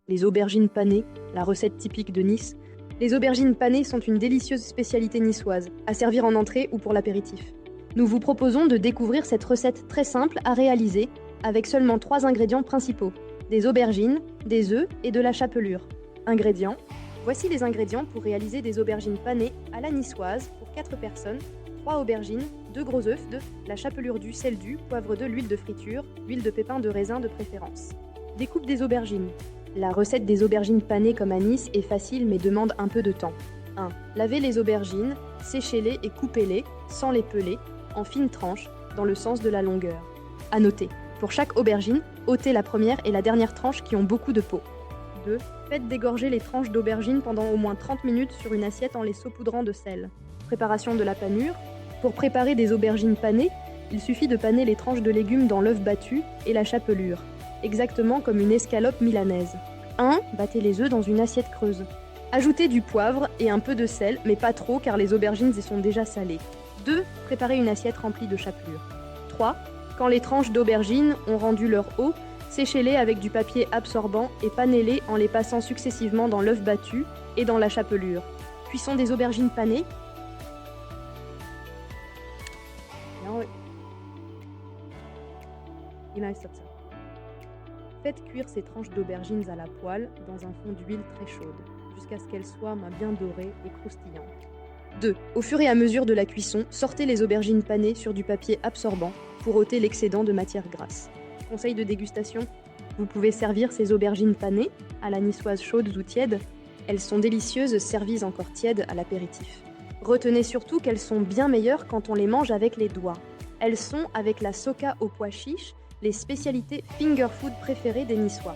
les aubergines panées, la recette typique de Nice. Les aubergines panées sont une délicieuse spécialité niçoise, à servir en entrée ou pour l'apéritif. Nous vous proposons de découvrir cette recette très simple à réaliser, avec seulement 3 ingrédients principaux: des aubergines, des œufs et de la chapelure. Ingrédients: voici les ingrédients pour réaliser des aubergines panées à la niçoise pour 4 personnes: 3 aubergines, 2 gros œufs, de la chapelure du, sel du, poivre de, l'huile de friture, l'huile de pépins de raisin de préférence. Découpe des aubergines. La recette des aubergines panées comme à Nice est facile mais demande un peu de temps. 1. Lavez les aubergines, séchez-les et coupez-les, sans les peler, en fines tranches, dans le sens de la longueur. À noter, pour chaque aubergine, ôtez la première et la dernière tranche qui ont beaucoup de peau. 2. Faites dégorger les tranches d'aubergines pendant au moins 30 minutes sur une assiette en les saupoudrant de sel. Préparation de la panure. Pour préparer des aubergines panées, il suffit de paner les tranches de légumes dans l'œuf battu et la chapelure, exactement comme une escalope milanaise. 1. Battez les œufs dans une assiette creuse. Ajoutez du poivre et un peu de sel, mais pas trop car les aubergines y sont déjà salées. 2. Préparez une assiette remplie de chapelure. 3. Quand les tranches d'aubergines ont rendu leur eau, séchez-les avec du papier absorbant et panez-les en les passant successivement dans l'œuf battu et dans la chapelure. Cuisson des aubergines panées. Faites cuire ces tranches d'aubergines à la poêle dans un fond d'huile très chaude, jusqu'à ce qu'elles soient bien dorées et croustillantes. 2. Au fur et à mesure de la cuisson, sortez les aubergines panées sur du papier absorbant pour ôter l'excédent de matière grasse. Conseil de dégustation: vous pouvez servir ces aubergines panées à la niçoise chaudes ou tièdes. Elles sont délicieuses servies encore tièdes à l'apéritif. Retenez surtout qu'elles sont bien meilleures quand on les mange avec les doigts. Elles sont, avec la soca au pois chiche, les spécialités finger food préférées des Niçois.